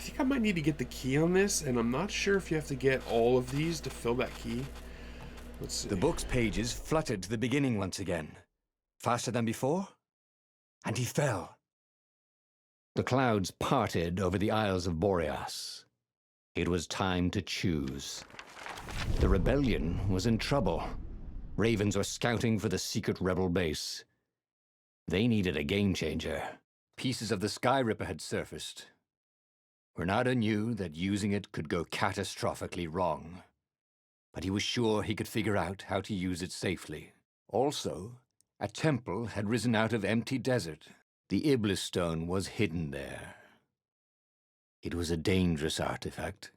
think I might need to get the key on this, and I'm not sure if you have to get all of these to fill that key. Let's see. The book's pages fluttered to the beginning once again. Faster than before? And he fell. The clouds parted over the Isles of Boreas. It was time to choose. The rebellion was in trouble. Ravens were scouting for the secret rebel base. They needed a game changer. Pieces of the Sky Ripper had surfaced. Renato knew that using it could go catastrophically wrong, but he was sure he could figure out how to use it safely. Also, a temple had risen out of empty desert. The Iblis stone was hidden there. It was a dangerous artifact.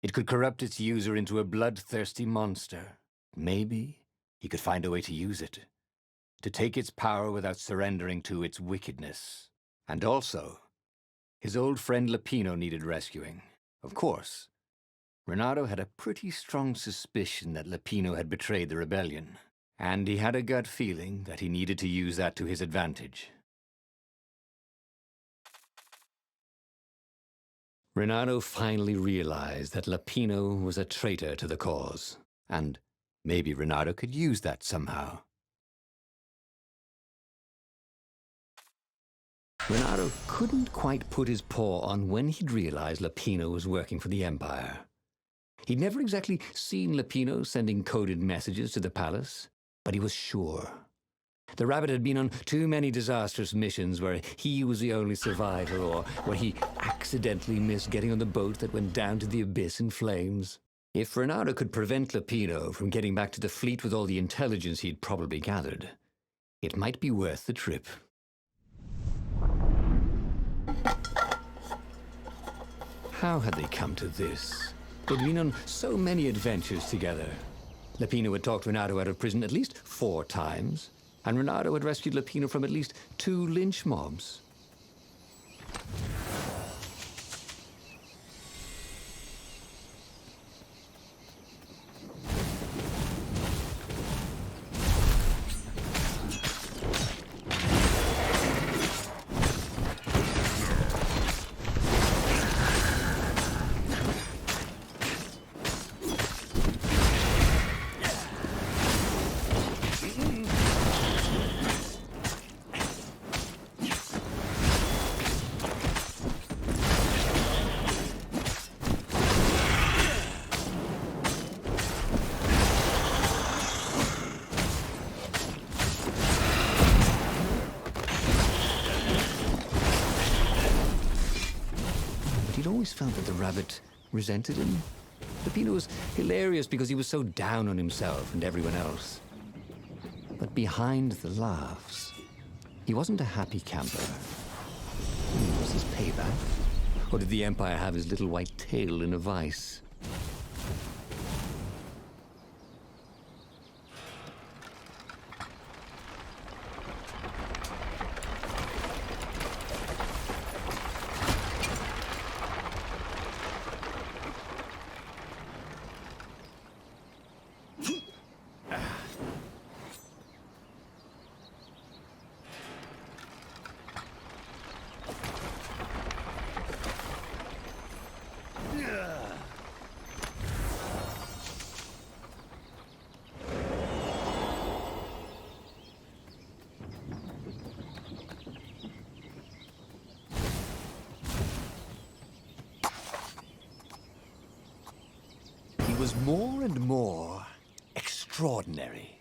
It could corrupt its user into a bloodthirsty monster. Maybe he could find a way to use it, to take its power without surrendering to its wickedness. And also, his old friend Lapino needed rescuing. Of course, Renato had a pretty strong suspicion that Lapino had betrayed the rebellion, and he had a gut feeling that he needed to use that to his advantage. Renato finally realized that Lapino was a traitor to the cause, and maybe Renato could use that somehow. Renato couldn't quite put his paw on when he'd realized Lapino was working for the Empire. He'd never exactly seen Lapino sending coded messages to the palace, but he was sure. The rabbit had been on too many disastrous missions where he was the only survivor, or where he accidentally missed getting on the boat that went down to the abyss in flames. If Renato could prevent Lapino from getting back to the fleet with all the intelligence he'd probably gathered, it might be worth the trip. How had they come to this? They'd been on so many adventures together. Lapino had talked Renato out of prison at least 4 times, and Renato had rescued Lapino from at least 2 lynch mobs. He'd always felt that the rabbit resented him. Lapino was hilarious because he was so down on himself and everyone else. But behind the laughs, he wasn't a happy camper. Was this payback? Or did the Empire have his little white tail in a vice? He was more and more extraordinary.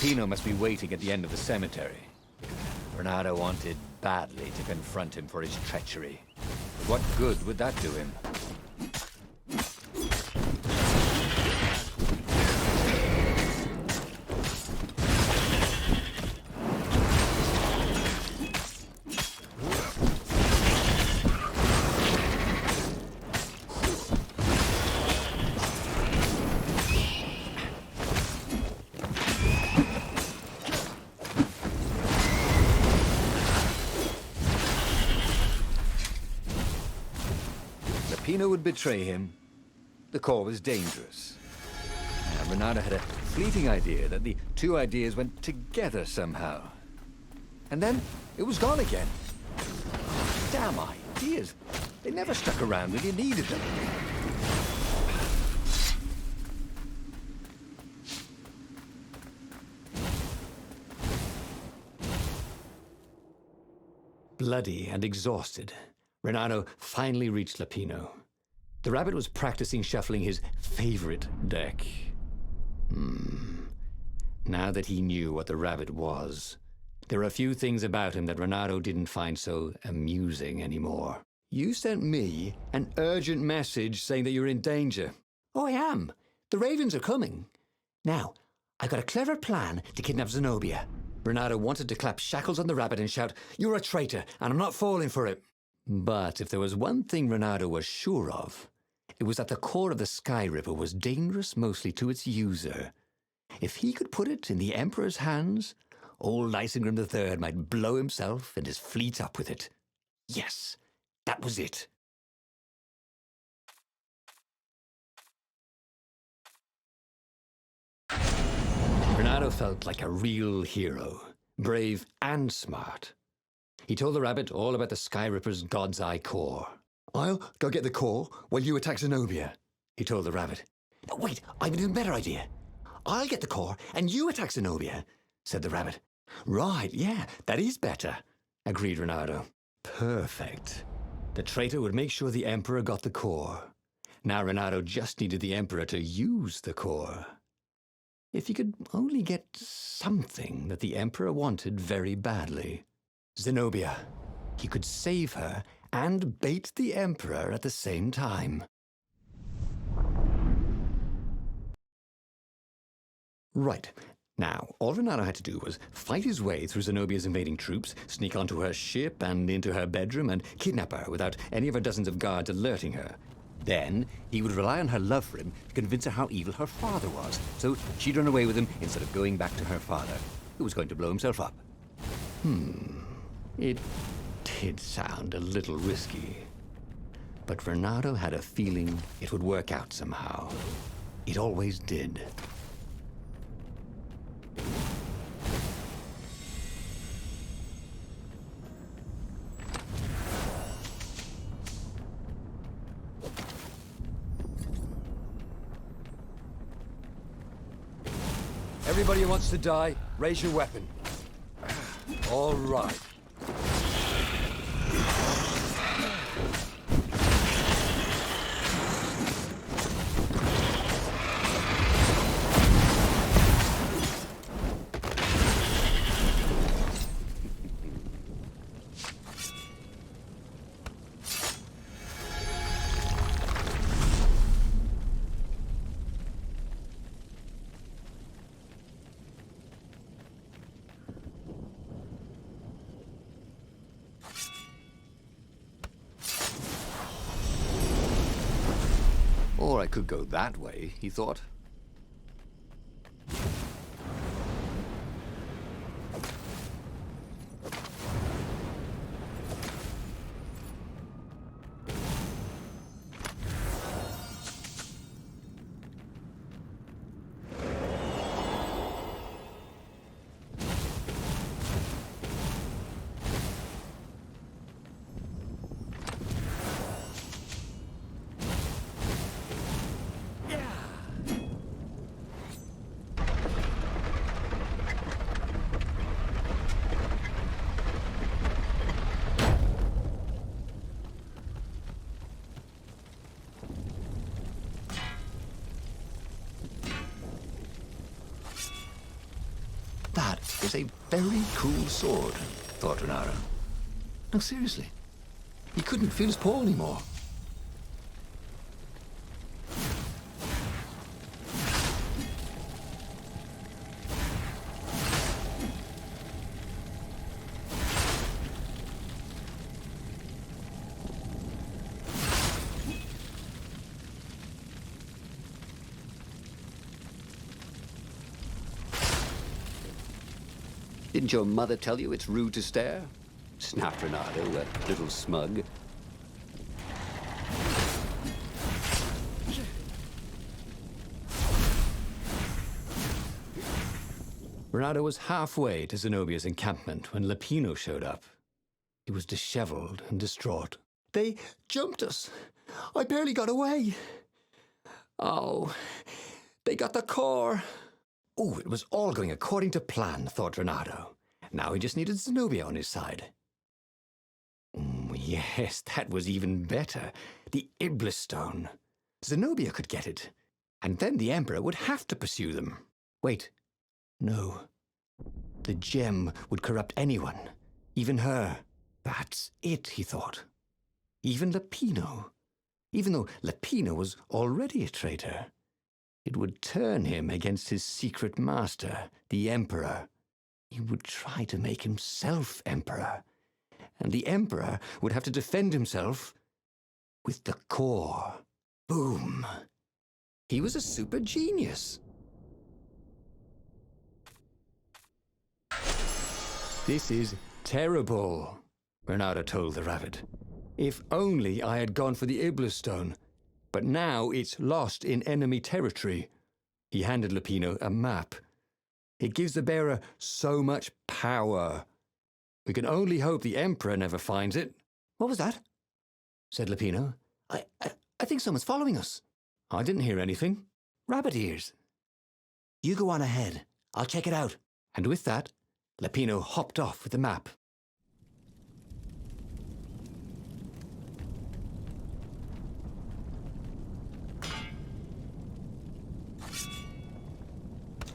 Pino must be waiting at the end of the cemetery. Renato wanted badly to confront him for his treachery. But what good would that do him? Pino would betray him. The core was dangerous. And Renato had a fleeting idea that the two ideas went together somehow. And then it was gone again. Damn ideas. They never stuck around when you needed them. Bloody and exhausted, Renato finally reached Lapino. The rabbit was practicing shuffling his favorite deck. Now that he knew what the rabbit was, there were a few things about him that Renato didn't find so amusing anymore. You sent me an urgent message saying that you're in danger. Oh, I am. The ravens are coming. Now, I've got a clever plan to kidnap Zenobia. Renato wanted to clap shackles on the rabbit and shout, "You're a traitor, and I'm not falling for it." But if there was one thing Renato was sure of, it was that the core of the Sky Ripper was dangerous mostly to its user. If he could put it in the Emperor's hands, old Isengrim III might blow himself and his fleet up with it. Yes, that was it. Renato felt like a real hero, brave and smart. He told the rabbit all about the Sky Ripper's God's Eye core. "I'll go get the core while you attack Zenobia," he told the rabbit. "No, wait, I've an even better idea. I'll get the core and you attack Zenobia," said the rabbit. "Right, yeah, that is better," agreed Renato. Perfect. The traitor would make sure the Emperor got the core. Now Renato just needed the Emperor to use the core. If he could only get something that the Emperor wanted very badly. Zenobia. He could save her and bait the Emperor at the same time. Right. Now, all Renato had to do was fight his way through Zenobia's invading troops, sneak onto her ship and into her bedroom, and kidnap her without any of her dozens of guards alerting her. Then, he would rely on her love for him to convince her how evil her father was, so she'd run away with him instead of going back to her father, who was going to blow himself up. It did sound a little risky. But Renato had a feeling it would work out somehow. It always did. Everybody who wants to die, raise your weapon. All right. Or I could go that way, he thought. was a very cool sword, thought Renato. No, seriously. He couldn't feel his paw anymore. Didn't your mother tell you it's rude to stare? Snapped Renato, a little smug. Renato was halfway to Zenobia's encampment when Lupino showed up. He was disheveled and distraught. They jumped us. I barely got away. Oh, they got the core. Oh, it was all going according to plan, thought Renato. Now he just needed Zenobia on his side. Yes, that was even better. The Iblis Stone. Zenobia could get it, and then the Emperor would have to pursue them. Wait, no. The gem would corrupt anyone, even her. That's it, he thought. Even Lupino. Even though Lupino was already a traitor. It would turn him against his secret master, the Emperor. He would try to make himself Emperor. And the Emperor would have to defend himself with the core. Boom. He was a super genius. This is terrible, Renato told the rabbit. If only I had gone for the Iblis Stone. But now it's lost in enemy territory. He handed Lupino a map. It gives the bearer so much power. We can only hope the Emperor never finds it. What was that? Said Lupino. I think someone's following us. I didn't hear anything. Rabbit ears. You go on ahead. I'll check it out. And with that, Lupino hopped off with the map.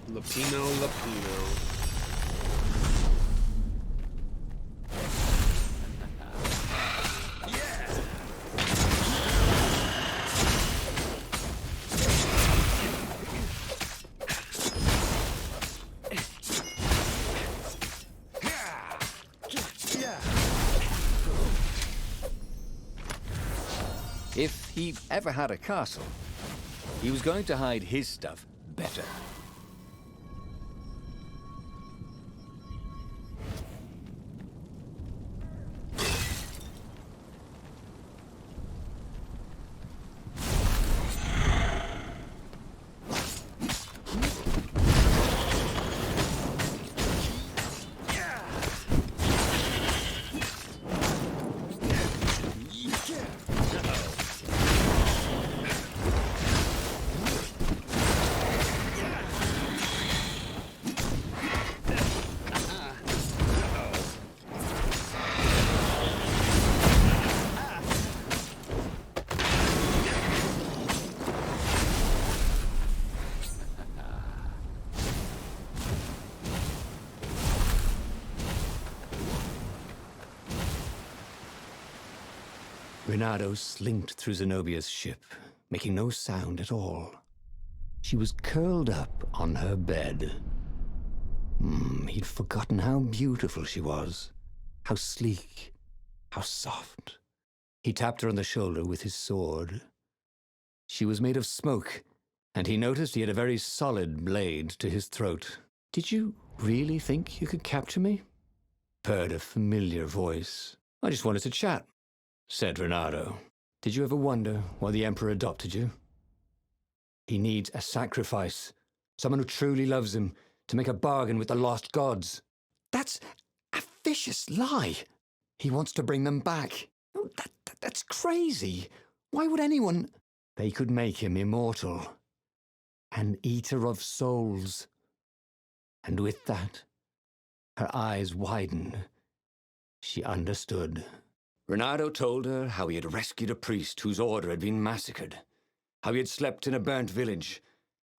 Lupino. If he ever had a castle, he was going to hide his stuff better. Renato slinked through Zenobia's ship, making no sound at all. She was curled up on her bed. He'd forgotten how beautiful she was, how sleek, how soft. He tapped her on the shoulder with his sword. She was made of smoke, and he noticed he had a very solid blade to his throat. "Did you really think you could capture me?" purred a familiar voice. "I just wanted to chat," said Renato. "Did you ever wonder why the Emperor adopted you? He needs a sacrifice, someone who truly loves him, to make a bargain with the lost gods." "That's a vicious lie. He wants to bring them back." Oh, that's crazy. Why would anyone... They could make him immortal. An eater of souls. And with that, her eyes widened. She understood. Renato told her how he had rescued a priest whose order had been massacred, how he had slept in a burnt village.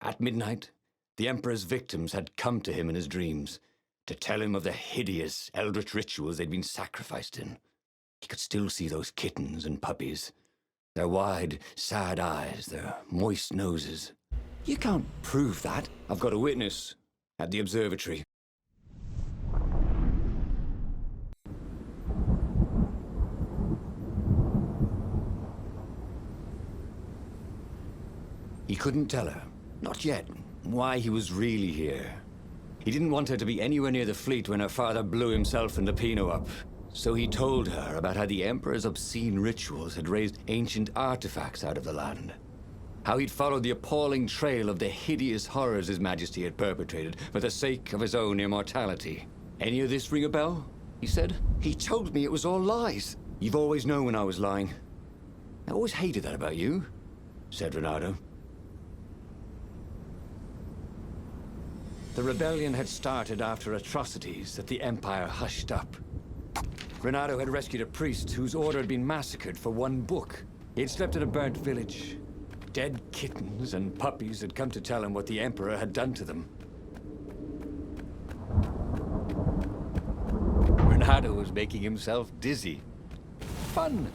At midnight, the Emperor's victims had come to him in his dreams, to tell him of the hideous eldritch rituals they'd been sacrificed in. He could still see those kittens and puppies, their wide, sad eyes, their moist noses. You can't prove that. I've got a witness at the observatory. He couldn't tell her, not yet, why he was really here. He didn't want her to be anywhere near the fleet when her father blew himself and the Pino up. So he told her about how the Emperor's obscene rituals had raised ancient artifacts out of the land. How he'd followed the appalling trail of the hideous horrors His Majesty had perpetrated for the sake of his own immortality. Any of this ring a bell? He said. He told me it was all lies. You've always known when I was lying. I always hated that about you, said Renato. The rebellion had started after atrocities that the Empire hushed up. Renato had rescued a priest whose order had been massacred for one book. He had slept in a burnt village. Dead kittens and puppies had come to tell him what the Emperor had done to them. Renato was making himself dizzy. Fun.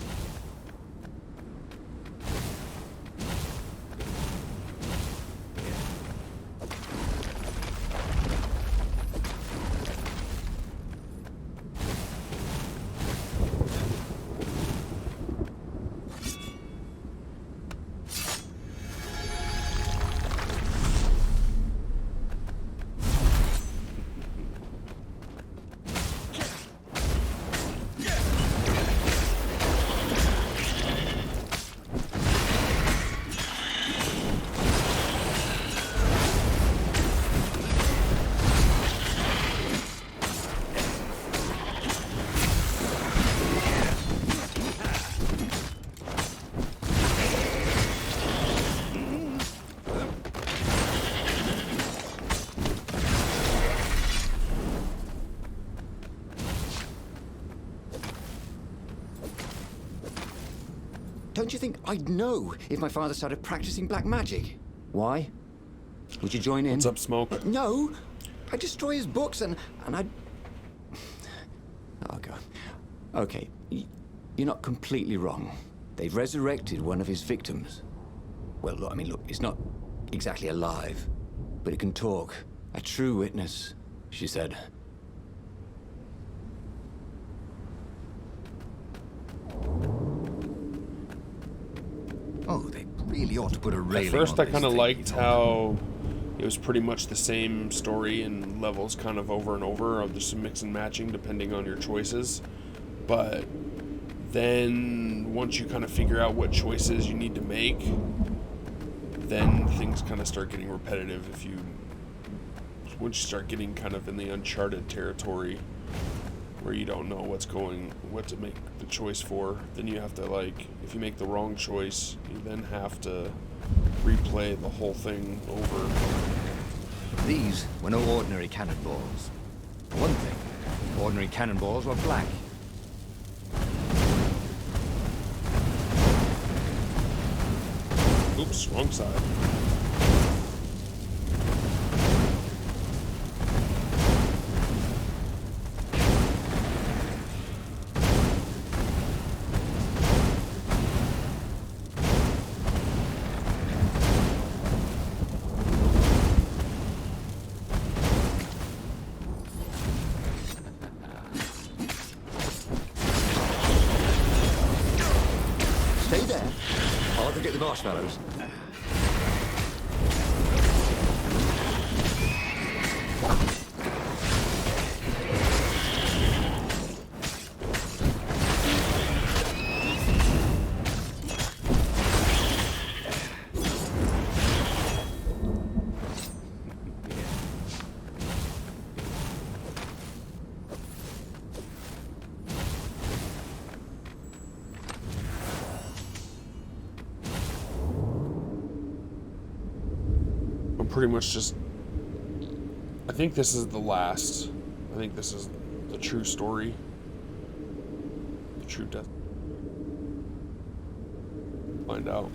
Don't you think I'd know if my father started practicing black magic? Why? Would you join in? What's up, Smoke? No! I'd destroy his books and I'd... Oh, God. Okay, you're not completely wrong. They've resurrected one of his victims. Well, look, I mean, look, it's not exactly alive, but it can talk. A true witness, she said. Oh, they really ought to put a railing At first, on I this kind of thing, liked you know. how it was pretty much the same story and levels kind of over and over, of just mix and matching depending on your choices. But then once you kind of figure out what choices you need to make, then things kind of start getting repetitive. Once you start getting kind of in the uncharted territory where you don't know what to make the choice for, then you have to, like, if you make the wrong choice, you then have to replay the whole thing over. These were no ordinary cannonballs. For one thing, ordinary cannonballs were black. Oops, wrong side. Stay there. I'll go get the marshmallows. I'm pretty much just... I think this is the last. I think this is the true story. The true death. Find out.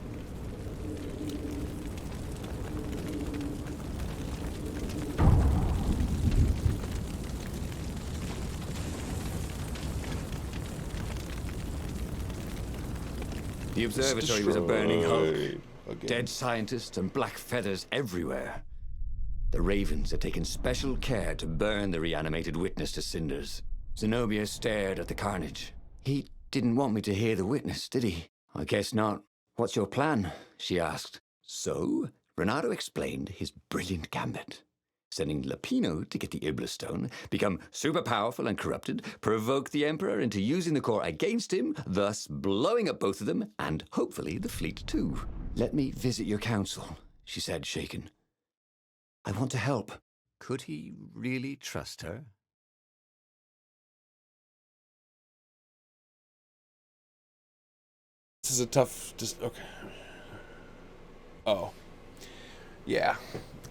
The observatory was a burning hulk. Destroyed again. Dead scientists and black feathers everywhere. The Ravens had taken special care to burn the reanimated witness to cinders. Zenobia stared at the carnage. He didn't want me to hear the witness, did he? I guess not. What's your plan? She asked. So, Renato explained his brilliant gambit. Sending Lapino to get the Iblis Stone, become super powerful and corrupted, provoke the Emperor into using the core against him, thus blowing up both of them, and hopefully the fleet too. Let me visit your council, she said, shaken. I want to help. Could he really trust her? This is a tough... okay. Oh. Yeah.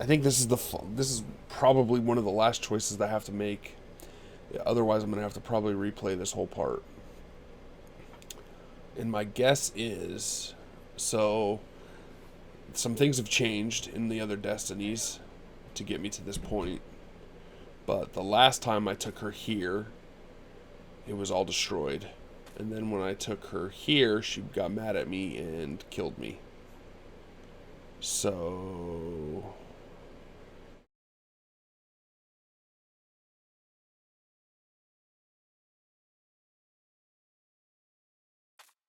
I think this is probably one of the last choices that I have to make. Yeah, otherwise, I'm going to have to probably replay this whole part. And my guess is... So, some things have changed in the other Destinies to get me to this point. But the last time I took her here, it was all destroyed. And then when I took her here, she got mad at me and killed me. So...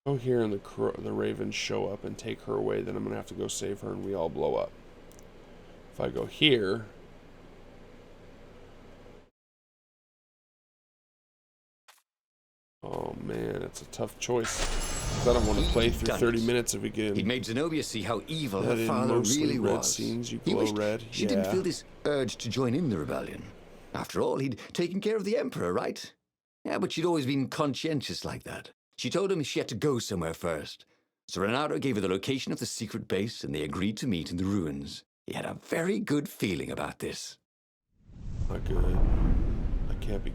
go here and the Ravens show up and take her away, then I'm going to have to go save her and we all blow up. If I go here... oh man, it's a tough choice. I don't want to play through 30 minutes of again. He'd made Zenobia see how evil That her in father mostly really red was. scenes, you He glow wished red. she didn't feel this urge to join in the rebellion. After all, he'd taken care of the Emperor, right? Yeah, but she'd always been conscientious like that. She told him she had to go somewhere first. So Renato gave her the location of the secret base, and they agreed to meet in the ruins. He had a very good feeling about this. Not good. I can't be